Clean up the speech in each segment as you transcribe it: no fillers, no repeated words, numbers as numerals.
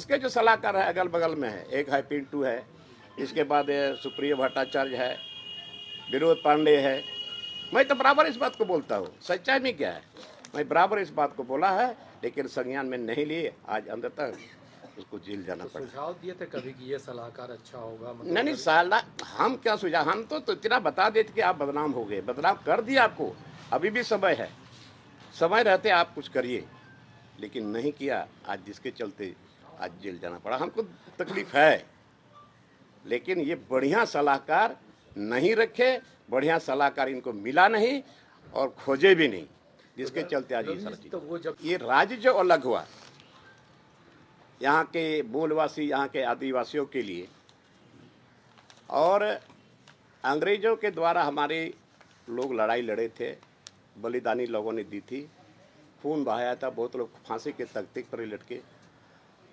इसके जो सलाहकार है अगल बगल में है, एक है पिंटू है, इसके बाद सुप्रिय भट्टाचार्य है, विनोद पांडे है। मैं तो बराबर इस बात को बोलता हूँ, सच्चाई में क्या है, मैं बराबर इस बात को बोला है, लेकिन संज्ञान में नहीं लिए। आज अंदर तक उसको जेल जाना पड़ा। सुझाव दिए थे कभी कि ये सलाहकार अच्छा होगा? मतलब नहीं साला, हम क्या सुझाव, हम तो इतना बता देते कि आप बदनाम हो गए, बदनाम कर दिया आपको। अभी भी समय है, समय रहते आप कुछ करिए, लेकिन नहीं किया। आज जिसके चलते आज जेल जाना पड़ा। हमको तकलीफ है, लेकिन ये बढ़िया सलाहकार नहीं रखे, बढ़िया सलाहकार इनको मिला नहीं और खोजे भी नहीं, जिसके चलते आज ये सारा चीज। ये राज्य जो अलग हुआ यहाँ के मूलवासी, यहाँ के आदिवासियों के लिए, और अंग्रेजों के द्वारा हमारे लोग लड़ाई लड़े थे, बलिदानी लोगों ने दी थी, खून बहाया था, बहुत लोग फांसी के तख्ते पर लटके।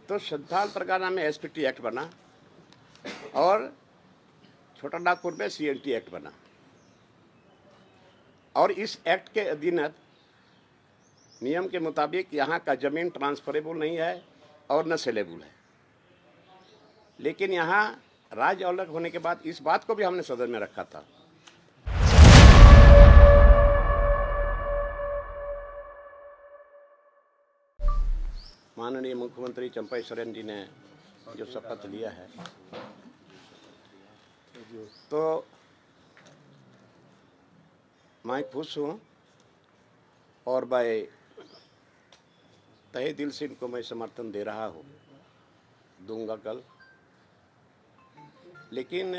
तो संथाल परगना में एसपीटी एक्ट बना और छोटा नागपुर में सीएनटी एक्ट बना, और इस एक्ट के अधीन नियम के मुताबिक यहाँ का जमीन ट्रांसफरेबल नहीं है और न सेलेबल है। लेकिन यहाँ राज्य अलग होने के बाद इस बात को भी हमने सदन में रखा था। माननीय मुख्यमंत्री चंपई सोरेन जी ने जो शपथ लिया है, तो मैं खुश हूँ और मैं तहे दिल से इनको मैं समर्थन दे रहा हूँ, दूंगा कल। लेकिन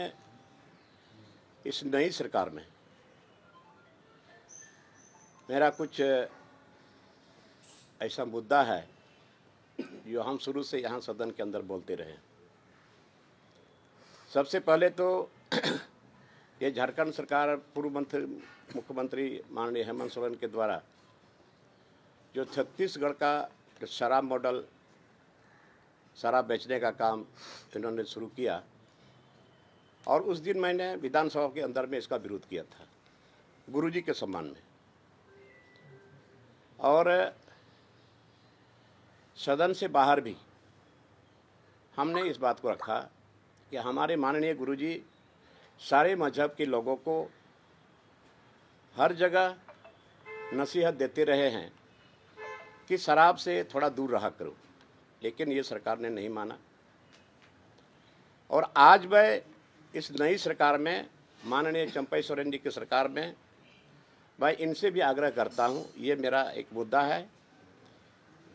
इस नई सरकार में मेरा कुछ ऐसा मुद्दा है जो हम शुरू से यहाँ सदन के अंदर बोलते रहे। सबसे पहले तो ये झारखंड सरकार, पूर्व मुख्यमंत्री माननीय हेमंत सोरेन के द्वारा जो छत्तीसगढ़ का जो शराब मॉडल, शराब बेचने का काम इन्होंने शुरू किया, और उस दिन मैंने विधानसभा के अंदर में इसका विरोध किया था गुरुजी के सम्मान में, और सदन से बाहर भी हमने इस बात को रखा कि हमारे माननीय गुरुजी सारे मजहब के लोगों को हर जगह नसीहत देते रहे हैं कि शराब से थोड़ा दूर रहा करो, लेकिन ये सरकार ने नहीं माना। और आज मैं इस नई सरकार में, माननीय चंपई सोरेन जी की सरकार में, मैं इनसे भी आग्रह करता हूं, ये मेरा एक मुद्दा है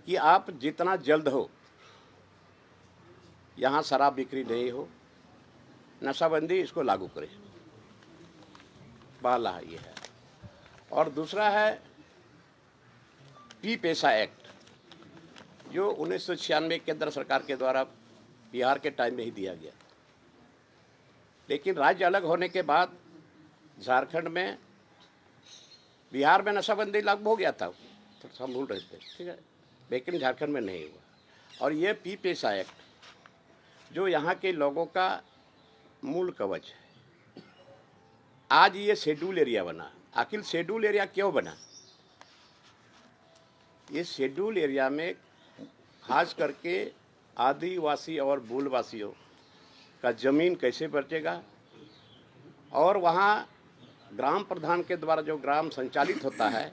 कि आप जितना जल्द हो यहाँ शराब बिक्री नहीं हो, नशाबंदी इसको लागू करें। पहला ये है। और दूसरा है पी पेशा एक्ट, जो 1996 केंद्र सरकार के द्वारा बिहार के टाइम में ही दिया गया, लेकिन राज्य अलग होने के बाद झारखंड में, बिहार में नशाबंदी लागू हो गया था, तो हम भूल रहे थे, ठीक है, लेकिन झारखंड में नहीं हुआ। और ये पी पेशा एक्ट जो यहाँ के लोगों का मूल कवच है, आज ये शेड्यूल एरिया बना। आखिर शेड्यूल एरिया क्यों बना? ये शेड्यूल एरिया में खास करके आदिवासी और मूलवासियों का जमीन कैसे बचेगा, और वहाँ ग्राम प्रधान के द्वारा जो ग्राम संचालित होता है,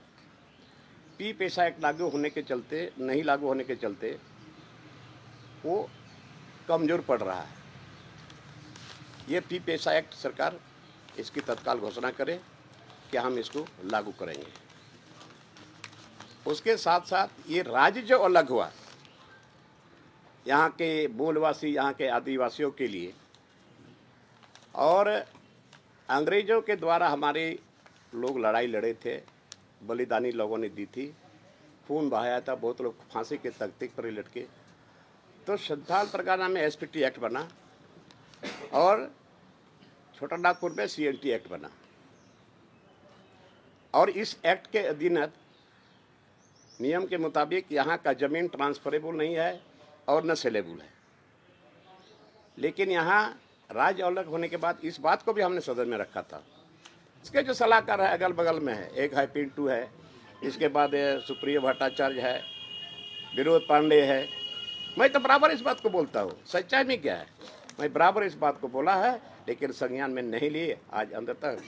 पी पेशा एक्ट लागू होने के चलते, नहीं लागू होने के चलते वो कमज़ोर पड़ रहा है। ये पी पेशा एक्ट सरकार इसकी तत्काल घोषणा करे कि हम इसको लागू करेंगे। उसके साथ साथ ये राज्य जो अलग हुआ यहाँ के मूलवासी, यहाँ के आदिवासियों के लिए, और अंग्रेजों के द्वारा हमारे लोग लड़ाई लड़े थे, बलिदानी लोगों ने दी थी, खून बहाया था, बहुत लोग फांसी के तख्ते पर लटके। तो संथाल परगना में एसपीटी एक्ट बना और छोटा नागपुर में सीएनटी एक्ट बना, और इस एक्ट के अधीन नियम के मुताबिक यहाँ का जमीन ट्रांसफरेबल नहीं है और न सेलेबल है। लेकिन यहाँ राज्य अलग होने के बाद इस बात को भी हमने सदन में रखा था। इसके जो सलाहकार है अगल बगल में है, एक है पिंटू है, इसके बाद सुप्रिय भट्टाचार्य है, विनोद पांडे है, मैं तो बराबर इस बात को बोलता हूँ, सच्चाई में क्या है, मैं बराबर इस बात को बोला है, लेकिन संज्ञान में नहीं लिए, आज अंदर तक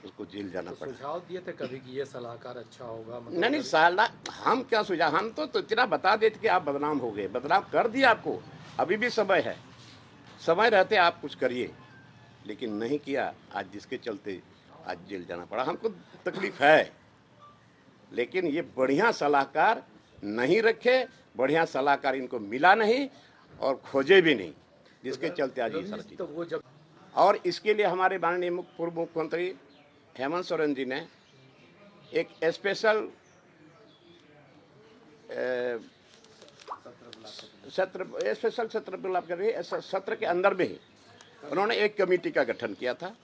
उसको जेल जाना तो पड़ा। सुझाव दिए थे कभी कि ये सलाहकार अच्छा होगा, मतलब नहीं नहीं, साला हम क्या सुझाव, हम तो इतना बता देते कि आप बदनाम हो गए, बदनाम कर दिया आपको, अभी भी समय है, समय रहते आप कुछ करिए, लेकिन नहीं किया, आज जिसके चलते आज जेल जाना पड़ा। हमको तकलीफ है, लेकिन ये बढ़िया सलाहकार नहीं रखे, बढ़िया सलाहकार इनको मिला नहीं और खोजे भी नहीं, जिसके चलते आज ये सारा चीज। तो वो जब और इसके लिए हमारे माननीय पूर्व मुख्यमंत्री हेमंत सोरेन जी ने एक स्पेशल सत्र बुला कर सत्र के अंदर में ही उन्होंने एक कमेटी का गठन किया था,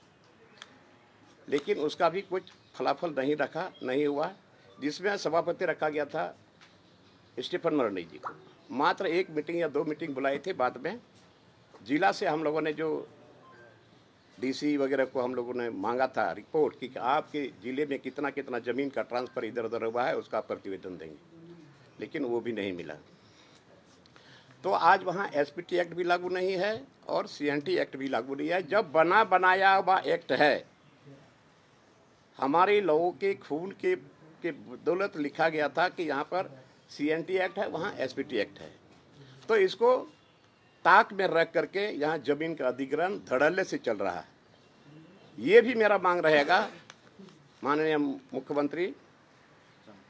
लेकिन उसका भी कुछ फलाफल नहीं हुआ, जिसमें सभापति रखा गया था स्टीफन मरनी जी को। मात्र एक मीटिंग या 2 मीटिंग बुलाई थी, बाद में जिला से हम लोगों ने जो डीसी वगैरह को हम लोगों ने मांगा था रिपोर्ट कि आपके ज़िले में कितना कितना ज़मीन का ट्रांसफ़र इधर उधर हुआ है, उसका प्रतिवेदन देंगे, लेकिन वो भी नहीं मिला। तो आज वहाँ एसपीटी एक्ट भी लागू नहीं है और सीएनटी एक्ट भी लागू नहीं है। जब बना बनाया हुआ एक्ट है, हमारे लोगों के खून के बदौलत लिखा गया था कि यहाँ पर सीएनटी एक्ट है, वहाँ एसपीटी एक्ट है, तो इसको ताक में रख करके यहाँ जमीन का अधिग्रहण धड़ल्ले से चल रहा है। ये भी मेरा मांग रहेगा माननीय मुख्यमंत्री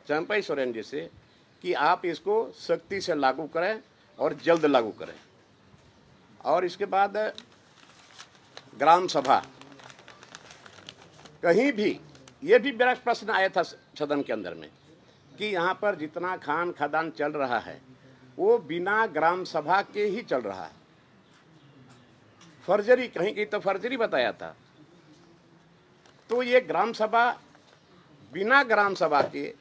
चंपई सोरेन जी से कि आप इसको सख्ती से लागू करें और जल्द लागू करें। और इसके बाद ग्राम सभा, कहीं भी ये भी मेरा प्रश्न आया था सदन के अंदर में कि यहाँ पर जितना खान खदान चल रहा है वो बिना ग्राम सभा के ही चल रहा है। फर्जरी, कहीं कहीं तो फर्जरी बताया था। तो ये ग्राम सभा, बिना ग्राम सभा के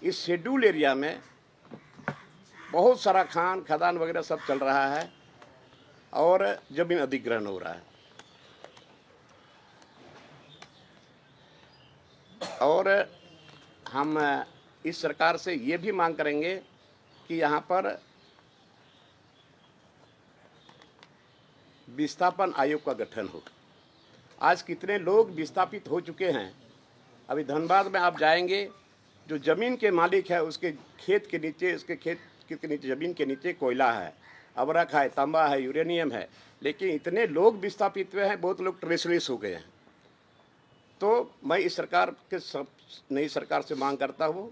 इस शेड्यूल एरिया में बहुत सारा खान खदान वगैरह सब चल रहा है और जमीन अधिग्रहण हो रहा है। और हम इस सरकार से ये भी मांग करेंगे कि यहाँ पर विस्थापन आयोग का गठन हो। आज कितने लोग विस्थापित हो चुके हैं। अभी धनबाद में आप जाएंगे, जो ज़मीन के मालिक है उसके खेत के नीचे, उसके खेत के नीचे, ज़मीन के नीचे कोयला है, अबरख है, तांबा है, यूरेनियम है, लेकिन इतने लोग विस्थापित हुए हैं, बहुत लोग ट्रेसलेस हो गए हैं। तो मैं इस सरकार के नई सरकार से मांग करता हूँ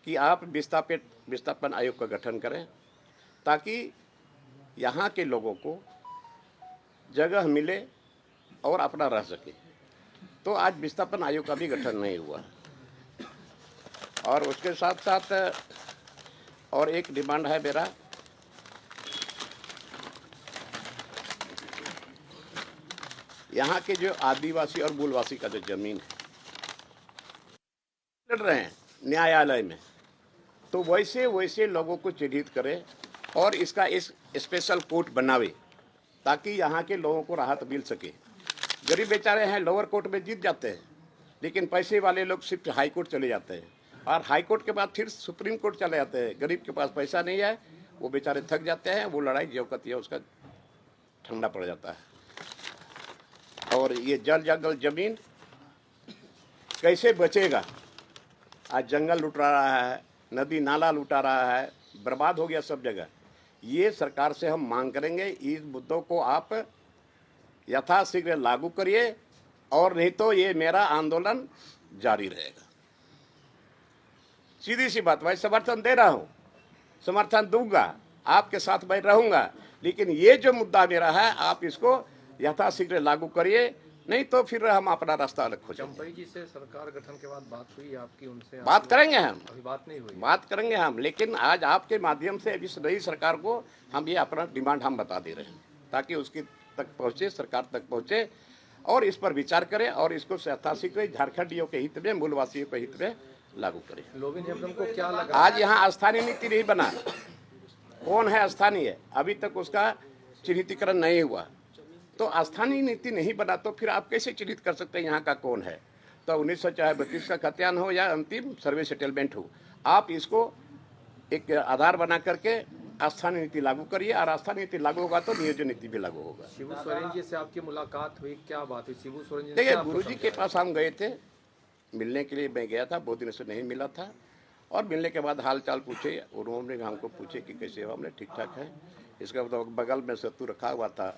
कि आप विस्थापन आयोग का गठन करें ताकि यहाँ के लोगों को जगह मिले और अपना रह सके। तो आज विस्थापन आयोग का भी गठन नहीं हुआ। और उसके साथ साथ और एक डिमांड है मेरा, यहाँ के जो आदिवासी और मूलवासी का जो जमीन है लड़ रहे हैं न्यायालय में, तो वैसे वैसे लोगों को चिन्हित करे और इसका इस स्पेशल कोर्ट बनावे ताकि यहाँ के लोगों को राहत मिल सके। गरीब बेचारे हैं, लोअर कोर्ट में जीत जाते हैं, लेकिन पैसे वाले लोग सिर्फ हाई कोर्ट चले जाते हैं और हाई कोर्ट के बाद फिर सुप्रीम कोर्ट चले जाते हैं। गरीब के पास पैसा नहीं है, वो बेचारे थक जाते हैं, वो लड़ाई जो करती है उसका ठंडा पड़ जाता है। और ये जल जंगल जमीन कैसे बचेगा? आज जंगल लुटा रहा है, नदी नाला लुटा रहा है, बर्बाद हो गया सब जगह। ये सरकार से हम मांग करेंगे, इस मुद्दों को आप यथाशीघ्र लागू करिए और नहीं तो ये मेरा आंदोलन जारी रहेगा। सीधी सी बात, मैं समर्थन दे रहा हूँ, समर्थन दूंगा, आपके साथ मैं रहूंगा, लेकिन ये जो मुद्दा मेरा है आप इसको यथाशीघ्र लागू करिए, नहीं तो फिर हम अपना रास्ता अलग खोजेंगे। चंपई जी से सरकार गठन के बाद बात हुई आपकी उनसे? बात करेंगे हम, अभी बात नहीं हुई? बात करेंगे हम, लेकिन आज आपके माध्यम से इस नई सरकार को हम ये अपना डिमांड हम बता दे रहे हैं ताकि उसकी तक पहुँचे, सरकार तक पहुँचे और इस पर विचार करें और इसको यथाशीघ्र झारखंडियों के हित में, मूलवासियों के हित में लागू करें। लोबिन हेम्ब्रम को क्या लगा? आज यहाँ स्थानीय नीति नहीं बना, कौन है स्थानीय, अभी तक उसका चिन्हितीकरण नहीं हुआ। तो स्थानीय नीति नहीं बना तो फिर आप कैसे चिन्हित कर सकते हैं यहाँ का कौन है? तो 1932 का खतियान हो या अंतिम सर्वे सेटलमेंट हो, आप इसको एक आधार बना करके आस्थान नीति लागू करिए, और आस्थान नीति लागू होगा तो नियोजन नीति भी लागू होगा। शिबू सोरेन जी से आपकी मुलाकात हुई, क्या बात हुई? शिबू सोरेन जी ने देखिए क्या आपको गुरु जी के समझाया? पास हम गए थे, मिलने के लिए मैं गया था, बहुत दिनों से नहीं मिला था, और मिलने के बाद हाल चाल पूछे, उन्होंने हमको पूछे कि कैसे हो, हमने ठीक ठाक है। इसका मतलब बगल में सत्तू रखा हुआ था,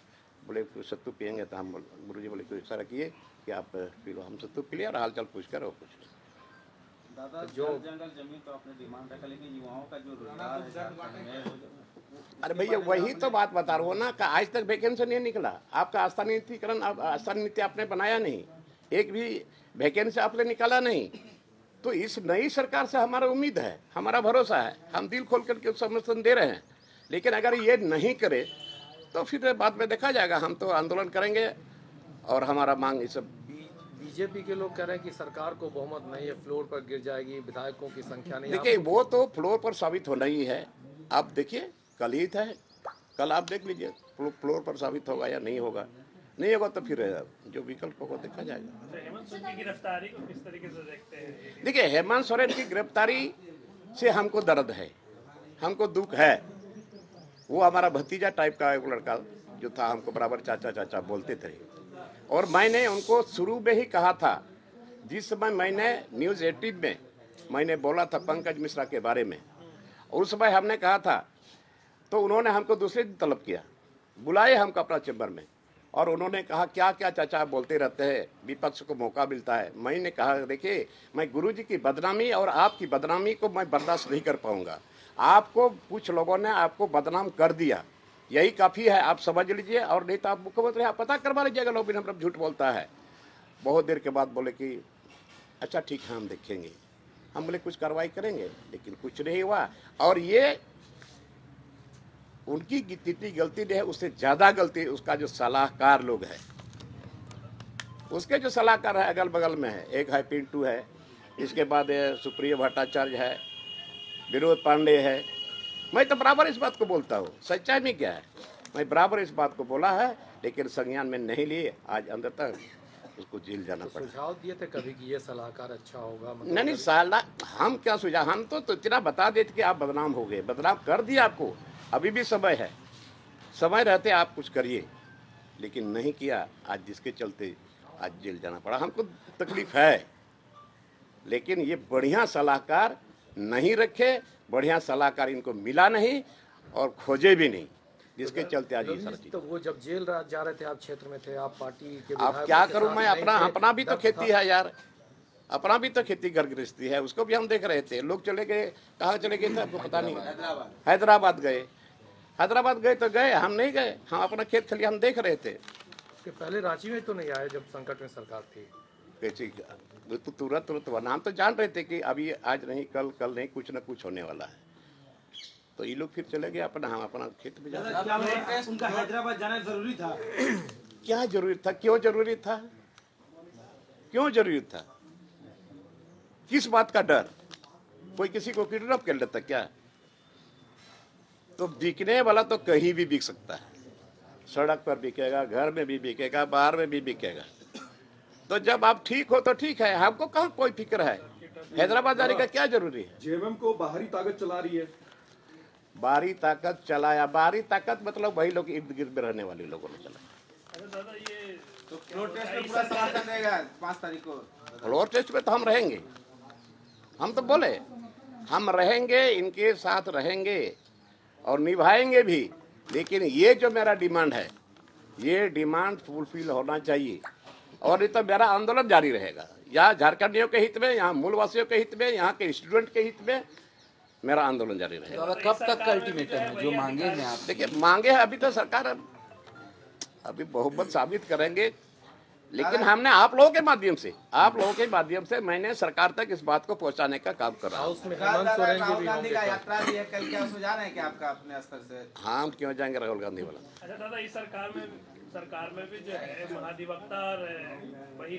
बोले सत्तू पियेंगे, तो हम गुरु जी बोले कोई इशारा किए कि आप पी लो, हम सत्तू पी लिया और हाल चाल पूछ कर और कुछ। दादा जो जंगल जमीन तो आपने डिमांड रखा, लेकिन युवाओं का जो रोजगार है झारखंड में, अरे भैया वही तो बात बता रहा हूँ ना कि आज तक वैकेंसी नहीं निकला। आपका आस्थान नीतिकरण, आस्थान नीति आपने बनाया नहीं, एक भी वैकेंसी आपने निकाला नहीं। तो इस नई सरकार से हमारा उम्मीद है, हमारा भरोसा है, हम दिल खोल करके समर्थन दे रहे हैं। लेकिन अगर ये नहीं करे तो फिर बाद में देखा जाएगा। हम तो आंदोलन करेंगे और हमारा मांग ये सब। बीजेपी के लोग कह रहे हैं कि सरकार को बहुमत नहीं है, फ्लोर पर गिर जाएगी, विधायकों की संख्या नहीं है। देखिए वो तो फ्लोर पर साबित होना ही है। आप देखिए कल ही था, कल आप देख लीजिए फ्लोर पर साबित होगा या नहीं होगा। नहीं होगा तो फिर जो विकल्प होगा देखा जाएगा। हेमंत सोरेन की गिरफ्तारी को किस तरीके से देखते हैं? देखिए हेमंत सोरेन की गिरफ्तारी से हमको दर्द है, हमको दुख है। वो हमारा भतीजा टाइप का एक लड़का जो था, हमको बराबर चाचा चाचा बोलते थे, और मैंने उनको शुरू में ही कहा था। जिस समय मैंने न्यूज़ 18 में मैंने बोला था पंकज मिश्रा के बारे में, उस समय हमने कहा था, तो उन्होंने हमको दूसरे दिन तलब किया, बुलाए हमको अपना चैम्बर में, और उन्होंने कहा क्या क्या चाचा आप बोलते रहते हैं, विपक्ष को मौका मिलता है। मैंने कहा देखिए मैं गुरुजी की बदनामी और आपकी बदनामी को मैं बर्दाश्त नहीं कर पाऊंगा। आपको कुछ लोगों ने आपको बदनाम कर दिया, यही काफ़ी है, आप समझ लीजिए। और नहीं तो आप मुख्यमंत्री आप पता करवा लीजिएगा लोग भी हम झूठ बोलता है। बहुत देर के बाद बोले कि अच्छा ठीक है हम देखेंगे। हम बोले कुछ कार्रवाई करेंगे, लेकिन कुछ नहीं हुआ। और ये उनकी जितनी गलती नहीं है उससे ज़्यादा गलती उसका जो सलाहकार लोग है, उसके जो सलाहकार है अगल बगल में है। एक है पिंटू है, इसके बाद सुप्रिया भट्टाचार्य है, विनोद पांडे है। मैं तो बराबर इस बात को बोलता हूँ, सच्चाई में क्या है, मैं बराबर इस बात को बोला है, लेकिन संज्ञान में नहीं लिए। आज अंदर तक उसको जेल जाना पड़ा। सुझाव दिए थे कभी कि ये सलाहकार अच्छा होगा? नहीं साला हम क्या सुझाव, हम तो इतना बता देते कि आप बदनाम हो गए, बदनाम कर दिया आपको। अभी भी समय है, समय रहते आप कुछ करिए, लेकिन नहीं किया। आज जिसके चलते आज जेल जाना पड़ा, हमको तकलीफ है। लेकिन ये बढ़िया सलाहकार नहीं रखे, बढ़िया सलाहकार इनको मिला नहीं और खोजे भी नहीं, जिसके चलते आज ये सारा चीज। तो वो जब जेल जा रहे थे, आप क्षेत्र में थे, आप पार्टी के आप क्या करूं मैं, अपना भी तो खेती है यार, अपना भी तो खेती घर गृहस्थी है, उसको भी हम देख रहे थे। लोग चले गए, कहाँ चले गए थे आपको पता नहीं। हैदराबाद गए, हैदराबाद गए तो गए, हम नहीं गए, हम अपना खेत खलिया हम देख रहे थे। उसके पहले रांची में तो नहीं आए जब संकट में सरकार थी? कैसे तो तुरंत वरना हम तो जान रहे थे कि अभी आज नहीं कल नहीं कुछ न कुछ होने वाला है। तो ये लोग फिर चले गए अपना, हम अपना खेत में जा। उनका हैदराबाद जाना जरूरी था? क्या जरूरी था, क्यों जरूरी था, क्यों जरूरी था, किस बात का डर? कोई किसी को किडनैप कर लेता क्या? तो बिकने वाला तो कहीं भी बिक सकता है, सड़क पर बिकेगा, घर में भी बिकेगा, बाहर में भी बिकेगा। तो जब आप ठीक हो तो ठीक है, हमको कहाँ कोई फिक्र है, हैदराबाद जाने का क्या जरूरी है? जेएमएम को बाहरी ताकत चला रही है। बाहरी ताकत चलाया, बाहरी ताकत मतलब वही लोग इर्द गिर्द में रहने वाले लोगों ने चलाया। अरे दादा ये तो प्रोटेस्ट में पूरा समर्थन देगा 5 तारीख को? फ्लोर टेस्ट में तो हम रहेंगे, हम तो बोले हम रहेंगे, इनके साथ रहेंगे और निभाएंगे भी। लेकिन ये जो मेरा डिमांड है, ये डिमांड फुलफिल होना चाहिए, और ये तो मेरा आंदोलन जारी रहेगा, यहाँ झारखंडियों के हित में, यहाँ मूलवासियों के हित में, यहाँ के स्टूडेंट के हित में मेरा आंदोलन जारी रहेगा। कब तक का अल्टीमेटम है जो मांगे हैं आप? देखिए मांगे हैं अभी तो सरकार, अभी बहुमत साबित करेंगे, लेकिन हमने आप लोगों के माध्यम से मैंने सरकार तक इस बात को पहुंचाने का काम कर रहा हूँ। हाउस में हेमंत सोरेन जी राहुल भी गांधी होंगे का कल। यात्रा भी है कल, क्या सुझाव है क्या आपका अपने स्तर से? हम क्यों जाएंगे राहुल गांधी वाला? अच्छा दादा इस सरकार में भी जो है महाधिवक्ता और वही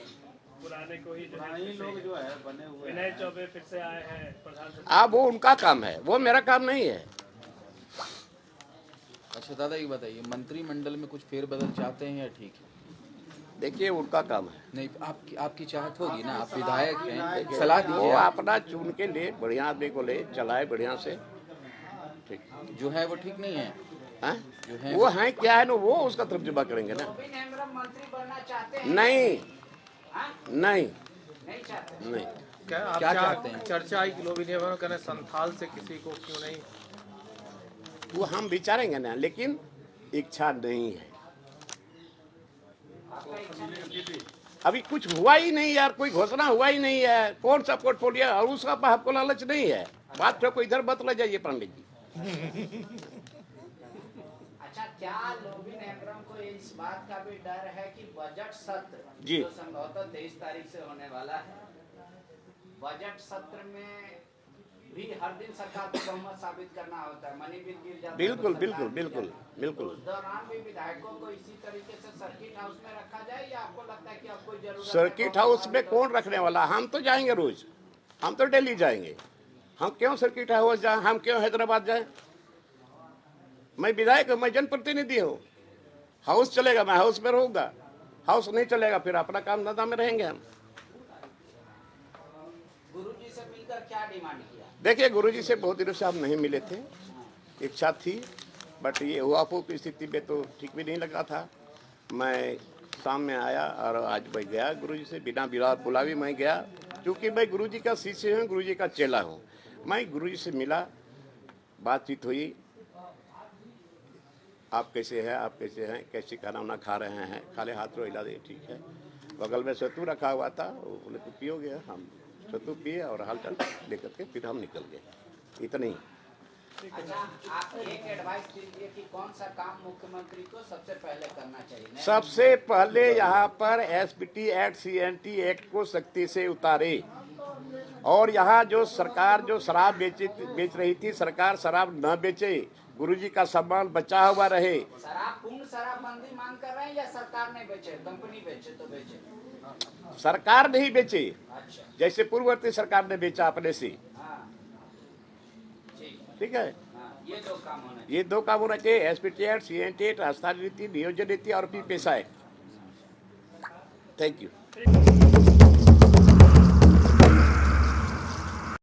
पुराने को ही जो है पुराने लोग जो है बने हुए विनय चौबे फिर से आए हैं प्रधान सचिव। आप वो उनका काम है, वो मेरा काम नहीं है। अच्छा दादा ये बताइए, मंत्रिमंडल में कुछ फेरबदल चाहते हैं या ठीक है? देखिए उनका काम है, नहीं आपकी चाहत होगी ना, आप विधायक हैं, सलाह वो दीजिए आप। अपना चुन के ले, बढ़िया आदमी को ले चलाए बढ़िया से, ठीक जो है वो ठीक नहीं है। हाँ? जो है वो है क्या है ना, वो उसका तर्जुमा करेंगे ना। मंत्री बनना चाहते हैं? नहीं नहीं नहीं चाहते। नहीं। क्या आप क्या चाहते हैं? चर्चा आई कि लोभी नियमन कहने संथाल से किसी को क्यों नहीं? वो हम विचारेंगे ना, लेकिन इच्छा नहीं है। अभी कुछ हुआ ही नहीं यार, कोई घोषणा हुआ ही नहीं है। कौन सा पोर्टफोलियो और उसका आपको लालच नहीं है। बात को इधर बतला जाइए पंडित जी। अच्छा, क्या लोभी नेमरम को इस बात का भी डर है कि बजट सत्र जी। जो संभवतः 23 तारीख से होने वाला है, बजट सत्र में भी हर दिन सरकार को बहुमत साबित करना होता है, मनी बिल गिर जाता है, बिल्कुल तो बिल्कुल सरकार गिर बिल्कुल जाती है। बिल्कुल। तो उस दौरान भी विधायकों को इसी तरीके से सर्किट हाउस में रखा जाए, या आपको लगता है कि अब कोई जरूरत सर्किट हाउस में कौन रखने वाला? हम तो जाएंगे रोज, हम तो डेली जाएंगे। हम क्यों सर्किट हाउस जाए? हम क्यों हैदराबाद जाए? मैं विधायक हूँ, मैं जनप्रतिनिधि हूँ। हाउस चलेगा मैं हाउस में रहूंगा, हाउस नहीं चलेगा फिर अपना काम धंधा में रहेंगे हम। गुरुजी से मिलकर क्या डिमांड किया? देखिए, गुरुजी से बहुत दिनों से हम नहीं मिले थे, इच्छा थी, बट ये हुआफू की स्थिति में तो ठीक भी नहीं लग रहा था। मैं शाम में आया और आज मैं गया गुरुजी से, बिना विराट बुलावे मैं गया, क्योंकि मैं गुरुजी का शिष्य हूँ, गुरुजी का चेला हूँ। मैं गुरुजी से मिला, बातचीत हुई, आप कैसे हैं, आप कैसे हैं, कैसे खाना वाना खा रहे हैं, खाली हाथ रो हिला दे, ठीक है। बगल में सत्तू रखा हुआ था, वो बोले तो पियोगे? हम सत्तू पिए और हालचाल लेकर के फिर हम निकल गए, इतना ही। अच्छा, आप एक एडवाइस दीजिए कि कौन सा काम मुख्यमंत्री को सबसे पहले करना चाहिए? सबसे पहले यहाँ पर एसपीटी एक्ट, सीएनटी एक्ट को सख्ती से उतारे, और यहाँ जो सरकार जो शराब बेच रही थी, सरकार शराब न बेचे, गुरुजी का सम्मान बचा हुआ रहे। शराब पूर्ण शराबबंदी मांग कर रहे हैं, या सरकार नहीं बेचे, कंपनी बेचे तो बेचे? सरकार नहीं बेचे, अच्छा, जैसे पूर्ववर्ती सरकार ने बेचा अपने से, हाँ, ठीक है। हाँ, ये दो काम होने। ये दो काम होना चाहिए, एसपीटी एक्ट, सीएनटी एक्ट, आस्थान नीति, नियोजन नीति और पेशा एक्ट। Thank you.